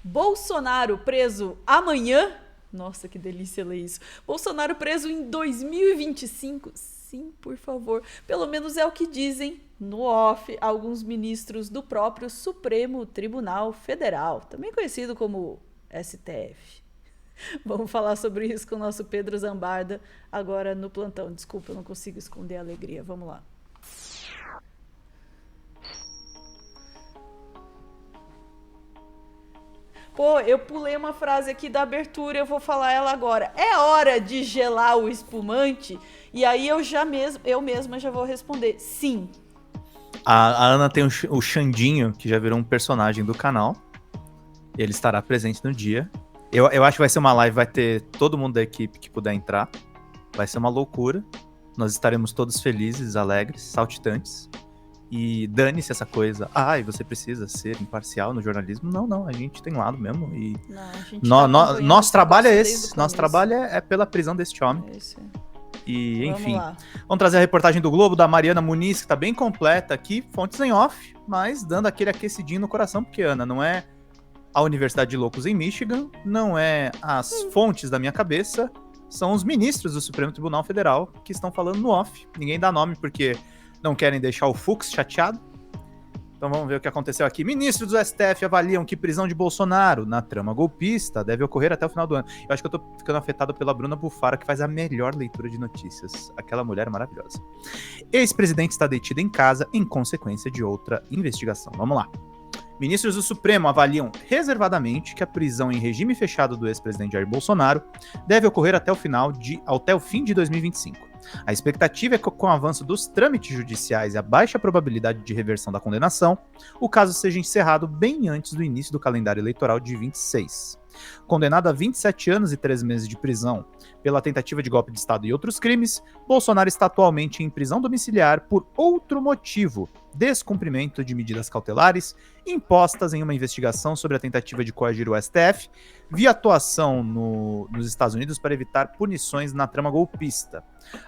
Bolsonaro preso amanhã. Nossa, que delícia ler isso. Bolsonaro preso em 2025. Sim, por favor. Pelo menos é o que dizem no off alguns ministros do próprio Supremo Tribunal Federal, também conhecido como STF. Vamos falar sobre isso com o nosso Pedro Zambarda agora no plantão. Desculpa, eu não consigo esconder a alegria. Vamos lá. Pô, eu pulei uma frase aqui da abertura, eu vou falar ela agora. É hora de gelar o espumante? E aí eu mesma já vou responder sim. A Ana tem o Xandinho, que já virou um personagem do canal. Ele estará presente no dia. Eu acho que vai ser uma live, vai ter todo mundo da equipe que puder entrar. Vai ser uma loucura. Nós estaremos todos felizes, alegres, saltitantes. E dane-se essa coisa. E você precisa ser imparcial no jornalismo. Não, a gente tem lado mesmo. E nosso trabalho é esse. Nosso trabalho é pela prisão deste homem. É isso. E, enfim, vamos trazer a reportagem do Globo, da Mariana Muniz, que tá bem completa aqui, fontes em off, mas dando aquele aquecidinho no coração, porque, Ana, não é a Universidade de Loucos em Michigan, não é as fontes da minha cabeça, são os ministros do Supremo Tribunal Federal que estão falando no off. Ninguém dá nome porque não querem deixar o Fux chateado. Então vamos ver o que aconteceu aqui. Ministros do STF avaliam que prisão de Bolsonaro na trama golpista deve ocorrer até o final do ano. Eu acho que eu tô ficando afetado pela Bruna Bufara, que faz a melhor leitura de notícias. Aquela mulher maravilhosa. Ex-presidente está detido em casa em consequência de outra investigação. Vamos lá. Ministros do Supremo avaliam reservadamente que a prisão em regime fechado do ex-presidente Jair Bolsonaro deve ocorrer até o fim de 2025. A expectativa é que, com o avanço dos trâmites judiciais e a baixa probabilidade de reversão da condenação, o caso seja encerrado bem antes do início do calendário eleitoral de 26. Condenado a 27 anos e 3 meses de prisão pela tentativa de golpe de Estado e outros crimes, Bolsonaro está atualmente em prisão domiciliar por outro motivo: descumprimento de medidas cautelares impostas em uma investigação sobre a tentativa de coagir o STF via atuação nos Estados Unidos para evitar punições na trama golpista.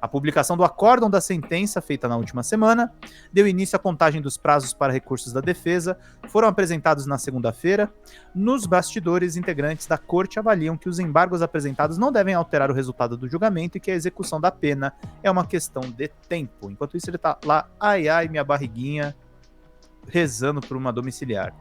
A publicação do acórdão da sentença, feita na última semana, deu início à contagem dos prazos para recursos da defesa, foram apresentados na segunda-feira. Nos bastidores, integrantes da corte avaliam que os embargos apresentados não devem alterar o resultado do julgamento e que a execução da pena é uma questão de tempo. Enquanto isso, ele tá lá, minha barriguinha, rezando por uma domiciliar.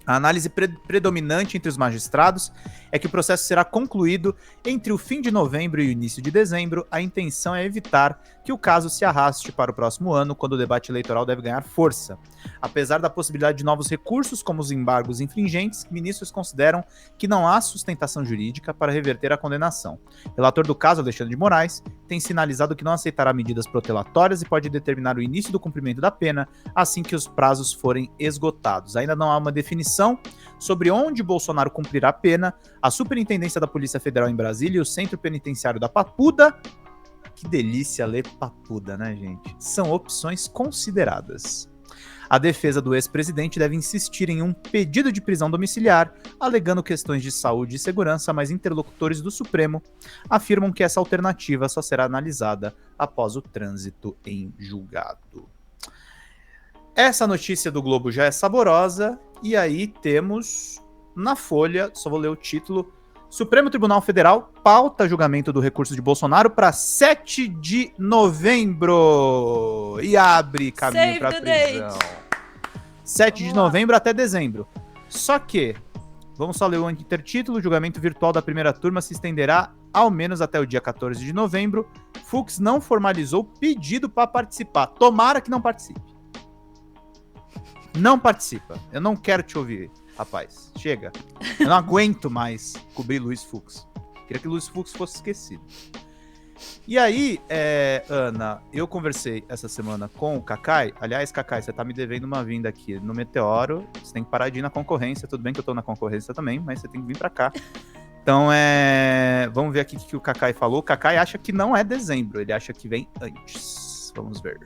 A análise predominante entre os magistrados é que o processo será concluído entre o fim de novembro e o início de dezembro. A intenção é evitar que o caso se arraste para o próximo ano, quando o debate eleitoral deve ganhar força. Apesar da possibilidade de novos recursos, como os embargos infringentes, ministros consideram que não há sustentação jurídica para reverter a condenação. O relator do caso, Alexandre de Moraes, tem sinalizado que não aceitará medidas protelatórias e pode determinar o início do cumprimento da pena assim que os prazos forem esgotados. Ainda não há uma definição sobre onde Bolsonaro cumprirá a pena. A Superintendência da Polícia Federal em Brasília e o Centro Penitenciário da Papuda, que delícia ler Papuda, né, gente? São opções consideradas. A defesa do ex-presidente deve insistir em um pedido de prisão domiciliar, alegando questões de saúde e segurança, mas interlocutores do Supremo afirmam que essa alternativa só será analisada após o trânsito em julgado. Essa notícia do Globo já é saborosa, e aí temos na Folha, só vou ler o título: Supremo Tribunal Federal pauta julgamento do recurso de Bolsonaro para 7 de novembro e abre caminho para prisão. 7 de novembro até dezembro. Só que, vamos só ler o intertítulo: julgamento virtual da primeira turma se estenderá ao menos até o dia 14 de novembro. Fux não formalizou pedido para participar. Tomara que não participe. Não participa. Eu não quero te ouvir, rapaz. Chega. Eu não aguento mais cobrir Luiz Fux. Queria que Luiz Fux fosse esquecido. E aí, Ana, eu conversei essa semana com o Cacai. Aliás, Cacai, você tá me devendo uma vinda aqui no Meteoro. Você tem que parar de ir na concorrência. Tudo bem que eu tô na concorrência também, mas você tem que vir pra cá. Então, vamos ver aqui o que o Cacai falou. O Cacai acha que não é dezembro. Ele acha que vem antes. Vamos ver.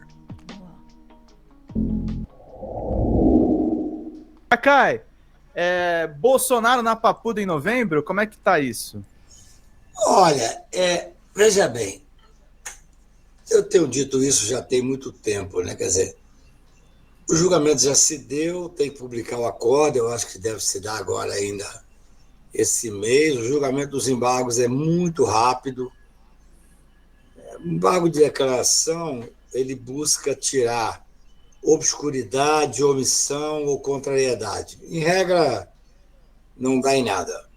Cacai, Bolsonaro na Papuda em novembro, como é que tá isso? Olha, veja bem, eu tenho dito isso já tem muito tempo, né? Quer dizer, O julgamento já se deu, tem que publicar o acordo, eu acho que deve se dar agora ainda esse mês. O julgamento dos embargos é muito rápido. O embargo de declaração, ele busca tirar obscuridade, omissão ou contrariedade. Em regra, não dá em nada.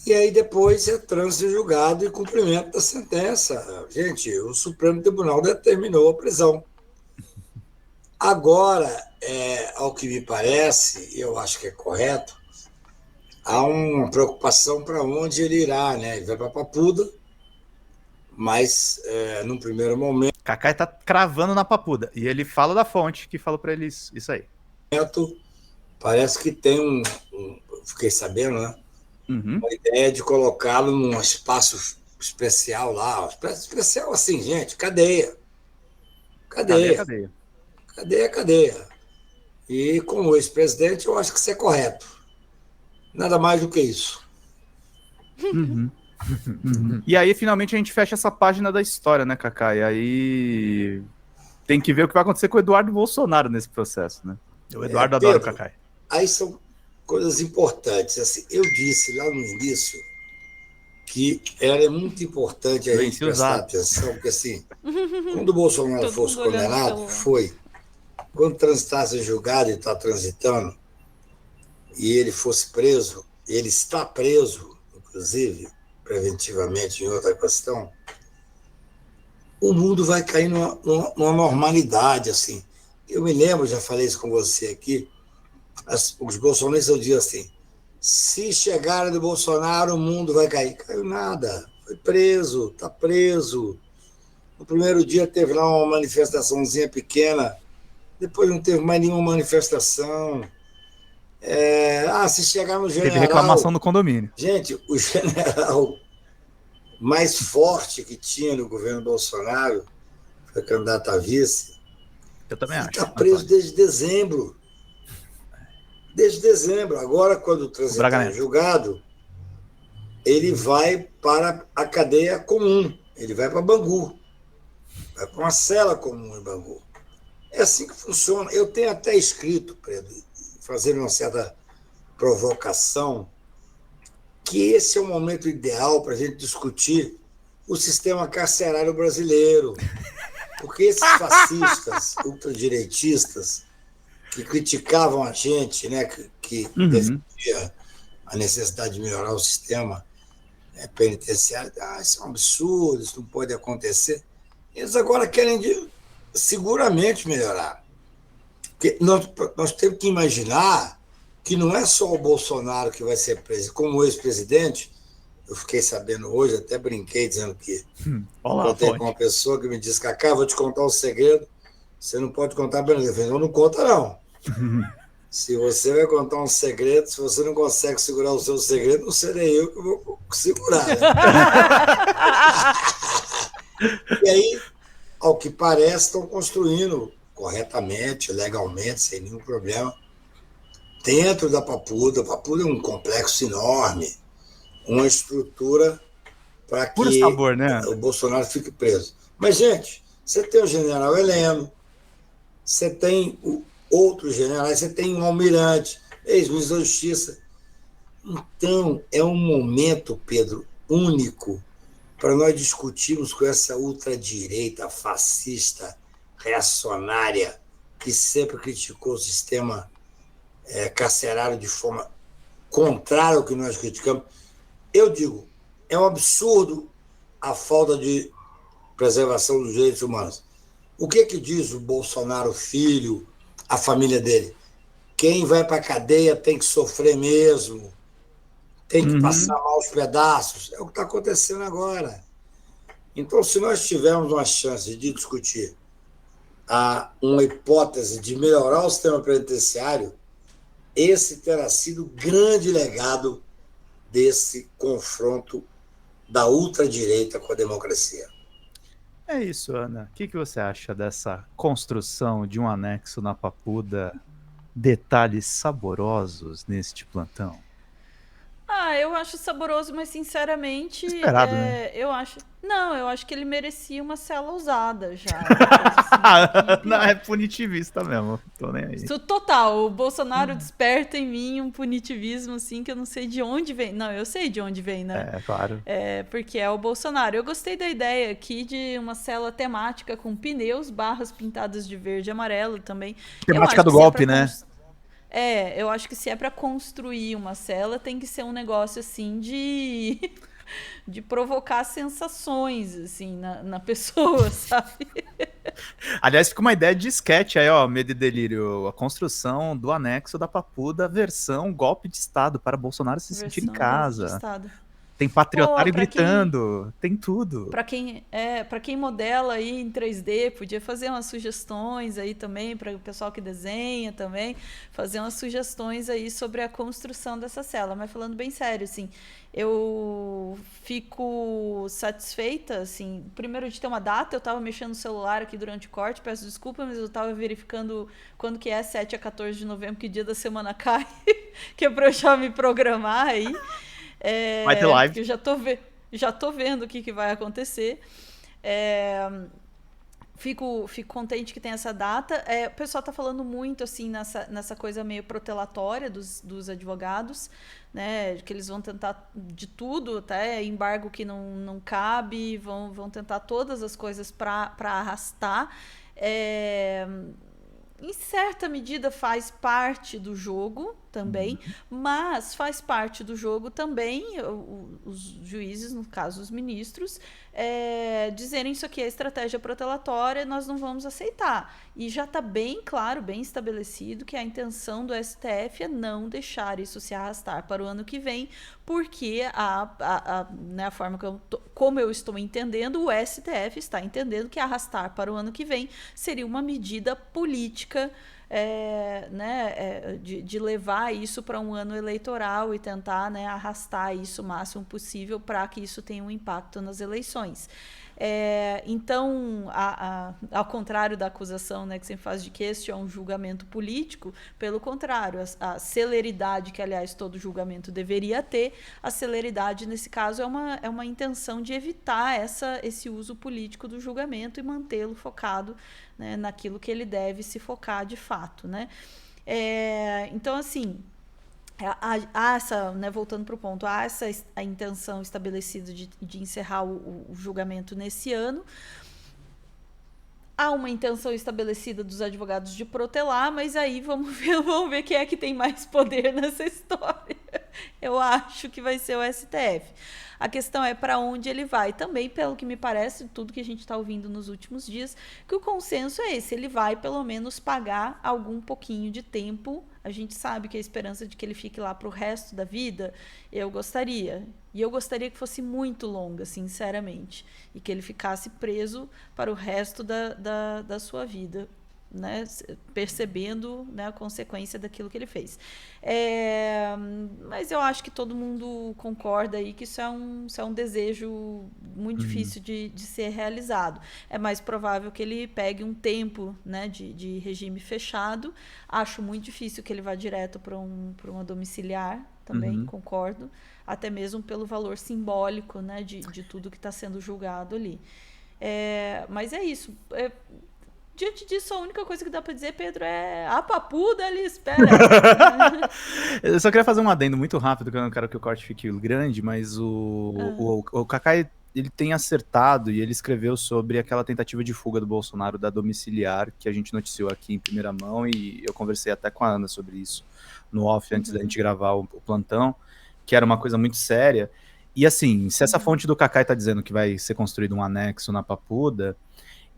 E aí depois é trânsito julgado e cumprimento da sentença. Gente, o Supremo Tribunal determinou a prisão. Agora, ao que me parece, e eu acho que é correto, há uma preocupação para onde ele irá, né? Ele vai para Papuda, mas num primeiro momento... Kaká tá cravando na Papuda, e ele fala da fonte que falou para ele isso aí. Parece que tem fiquei sabendo, né? Uma ideia de colocá-lo num espaço especial lá, especial assim, gente, cadeia. Cadeia. E como ex-presidente, eu acho que isso é correto. Nada mais do que isso. E aí, finalmente, a gente fecha essa página da história, né, Kaká? E aí tem que ver o que vai acontecer com o Eduardo Bolsonaro nesse processo, né? O Eduardo adora o Kaká. Aí são coisas importantes. Assim, eu disse lá no início que era muito importante a gente prestar atenção, porque assim, quando o Bolsonaro fosse condenado, quando transitasse em julgado e está transitando, e ele fosse preso, ele está preso, inclusive, preventivamente em outra questão, o mundo vai cair numa normalidade, assim. Eu me lembro, já falei isso com você aqui, os bolsonaristas diziam assim, se chegarem do Bolsonaro, o mundo vai cair. Caiu nada, foi preso, está preso. No primeiro dia teve lá uma manifestaçãozinha pequena, depois não teve mais nenhuma manifestação. Se chegar no general... Teve reclamação no condomínio. Gente, o general mais forte que tinha no governo Bolsonaro, foi candidato a vice, eu também acho. Está preso desde dezembro. Agora, quando transitar em julgado, ele vai para a cadeia comum, ele vai para Bangu, vai para uma cela comum em Bangu. É assim que funciona. Eu tenho até escrito, Pedro, fazendo uma certa provocação, que esse é o momento ideal para a gente discutir o sistema carcerário brasileiro. Porque esses fascistas, ultradireitistas, que criticavam a gente, né, que defendia a necessidade de melhorar o sistema penitenciário, isso é um absurdo, isso não pode acontecer. Eles agora querem seguramente melhorar. Porque nós temos que imaginar que não é só o Bolsonaro que vai ser preso, como ex-presidente. Eu fiquei sabendo hoje, até brinquei dizendo que contei com uma pessoa que me disse, Kaká, vou te contar um segredo, você não pode contar para ninguém. Eu não conta, não. Se você vai contar um segredo, se você não consegue segurar o seu segredo, não serei eu que vou segurar. Né? E aí, ao que parece, estão construindo corretamente, legalmente, sem nenhum problema, dentro da Papuda. A Papuda é um complexo enorme, uma estrutura para que o Bolsonaro fique preso. Mas, gente, você tem o general Heleno, você tem outros generais, você tem um almirante, ex-ministro da Justiça. Então, é um momento, Pedro, único para nós discutirmos com essa ultradireita fascista, reacionária, que sempre criticou o sistema carcerário de forma contrária ao que nós criticamos. Eu digo, é um absurdo a falta de preservação dos direitos humanos. O que diz o Bolsonaro filho, a família dele? Quem vai para a cadeia tem que sofrer mesmo, tem que passar maus pedaços. É o que está acontecendo agora. Então, se nós tivermos uma chance de discutir uma hipótese de melhorar o sistema penitenciário, esse terá sido o grande legado desse confronto da ultradireita com a democracia. É isso, Ana. O que você acha dessa construção de um anexo na Papuda? Detalhes saborosos neste plantão? Eu acho saboroso, mas sinceramente, Esperado, né? eu acho que ele merecia uma cela usada já. Uma coisa assim, um pouquinho Não, pior. é punitivista mesmo. Tô nem aí. Isso total, o Bolsonaro desperta em mim um punitivismo assim que eu não sei de onde vem. Não, eu sei de onde vem, né? É, claro. Porque é o Bolsonaro. Eu gostei da ideia aqui de uma cela temática com pneus, barras pintadas de verde e amarelo também. Eu Temática acho do que se é golpe, pra né? eu acho que se é pra construir uma cela, tem que ser um negócio assim de de provocar sensações assim na pessoa, sabe? Aliás, fica uma ideia de sketch aí, ó, Medo e Delírio. A construção do anexo da Papuda, versão golpe de Estado, para Bolsonaro se sentir em Versão golpe de casa. estado. Tem Pô, patriotário gritando, tem tudo. para quem modela aí em 3D, podia fazer umas sugestões aí também para o pessoal que desenha também, fazer umas sugestões aí sobre a construção dessa cela. Mas falando bem sério, assim, eu fico satisfeita, assim, primeiro de ter uma data. Eu estava mexendo no celular aqui durante o corte, peço desculpa, mas eu estava verificando quando que é 7 a 14 de novembro, que dia da semana cai, que é para eu já me programar aí. Vai ter live. Porque eu já tô vendo o que vai acontecer. Fico contente que tem essa data. O pessoal está falando muito assim nessa coisa meio protelatória dos advogados, né? Que eles vão tentar de tudo, até embargo que não cabe, vão tentar todas as coisas para arrastar. Em certa medida faz parte do jogo também, mas faz parte do jogo também os juízes, no caso os ministros, dizerem isso aqui é estratégia protelatória, nós não vamos aceitar. E já está bem claro, bem estabelecido que a intenção do STF é não deixar isso se arrastar para o ano que vem, porque né, a forma como eu estou entendendo, o STF está entendendo que arrastar para o ano que vem seria uma medida política, de levar isso para um ano eleitoral e tentar, né, arrastar isso o máximo possível para que isso tenha um impacto nas eleições. Então, ao contrário da acusação, né, que sempre faz de que este é um julgamento político, pelo contrário, a celeridade que, aliás, todo julgamento deveria ter, a celeridade, nesse caso, é uma intenção de evitar esse uso político do julgamento e mantê-lo focado, né, naquilo que ele deve se focar de fato, né? Então, assim, há essa, né, voltando para o ponto, há a intenção estabelecida de encerrar o julgamento nesse ano. Há uma intenção estabelecida dos advogados de protelar, mas aí vamos ver quem é que tem mais poder nessa história. Eu acho que vai ser o STF. A questão é para onde ele vai. Também, pelo que me parece, tudo que a gente está ouvindo nos últimos dias, que o consenso é esse. Ele vai, pelo menos, pagar algum pouquinho de tempo. A gente sabe que a esperança de que ele fique lá para o resto da vida, eu gostaria. E eu gostaria que fosse muito longa, sinceramente. E que ele ficasse preso para o resto da sua vida, né, percebendo, né, a consequência daquilo que ele fez. Mas eu acho que todo mundo concorda aí que isso é um desejo muito difícil de ser realizado. É mais provável que ele pegue um tempo, né, de regime fechado. Acho muito difícil que ele vá direto para uma domiciliar, também concordo, até mesmo pelo valor simbólico, né, de tudo que está sendo julgado ali. Mas é isso. Diante disso, a única coisa que dá pra dizer, Pedro, é a papuda ali, espera. Eu só queria fazer um adendo muito rápido, que eu não quero que o corte fique grande, mas o Kakai, ele tem acertado e ele escreveu sobre aquela tentativa de fuga do Bolsonaro da domiciliar, que a gente noticiou aqui em primeira mão, e eu conversei até com a Ana sobre isso no off, antes da gente gravar o plantão, que era uma coisa muito séria. E assim, se essa fonte do Kakai tá dizendo que vai ser construído um anexo na Papuda,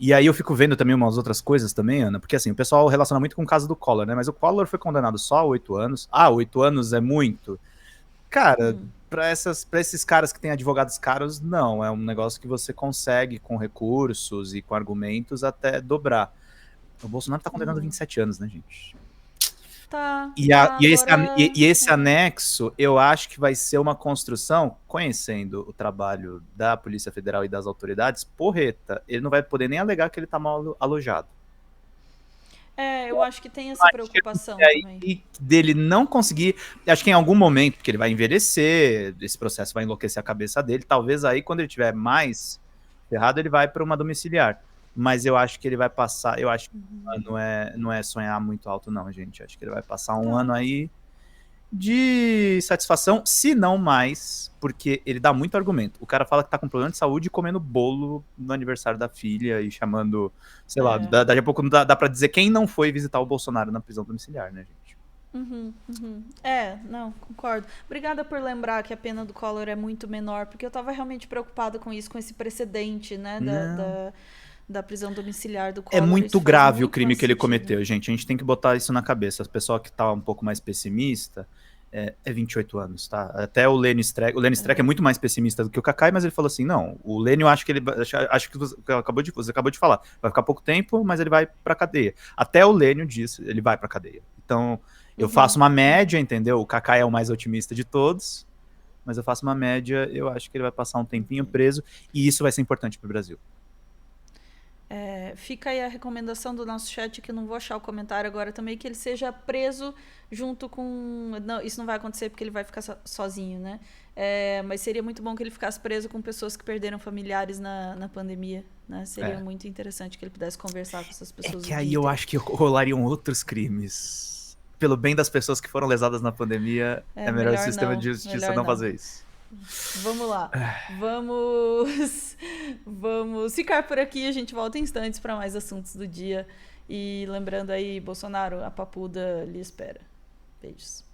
e aí eu fico vendo também umas outras coisas também, Ana, porque assim, o pessoal relaciona muito com o caso do Collor, né? Mas o Collor foi condenado só a 8 anos. 8 anos é muito? Cara, pra esses caras que têm advogados caros, não. É um negócio que você consegue com recursos e com argumentos até dobrar. O Bolsonaro tá condenado a 27 anos, né, gente? E esse anexo, eu acho que vai ser uma construção, conhecendo o trabalho da Polícia Federal e das autoridades, porreta. Ele não vai poder nem alegar que ele tá mal alojado. Eu acho que tem essa preocupação também. E dele não conseguir, acho que em algum momento, porque ele vai envelhecer, esse processo vai enlouquecer a cabeça dele, talvez aí quando ele tiver mais ferrado, ele vai para uma domiciliar. Mas eu acho que ele vai passar, eu acho que não é sonhar muito alto não, gente. Acho que ele vai passar um ano aí de satisfação, se não mais, porque ele dá muito argumento. O cara fala que tá com problema de saúde comendo bolo no aniversário da filha e chamando, sei lá, daqui a pouco dá pra dizer quem não foi visitar o Bolsonaro na prisão domiciliar, né, gente? Não, concordo. Obrigada por lembrar que a pena do Collor é muito menor, porque eu tava realmente preocupada com isso, com esse precedente, né, da prisão domiciliar do Collor. É muito grave o crime que ele cometeu, gente. A gente tem que botar isso na cabeça. O pessoal que tá um pouco mais pessimista, é 28 anos, tá? Até o Lênio Streck é muito mais pessimista do que o Kakai, mas ele falou assim, não, o Lênio acho que você acabou de falar, vai ficar pouco tempo, mas ele vai pra cadeia. Até o Lênio disse, ele vai pra cadeia. Então, eu faço uma média, entendeu? O Kakai é o mais otimista de todos, mas eu faço uma média, eu acho que ele vai passar um tempinho preso, e isso vai ser importante pro Brasil. Fica aí a recomendação do nosso chat, que eu não vou achar o comentário agora também, que ele seja preso junto com... Não, isso não vai acontecer porque ele vai ficar sozinho, né? Mas seria muito bom que ele ficasse preso com pessoas que perderam familiares na pandemia, né? Seria muito interessante que ele pudesse conversar com essas pessoas. Que aí eu acho que rolariam outros crimes. Pelo bem das pessoas que foram lesadas na pandemia, é melhor o sistema de justiça não fazer isso. Vamos lá. Vamos ficar por aqui. A gente volta em instantes para mais assuntos do dia. E lembrando aí, Bolsonaro, a papuda lhe espera. Beijos.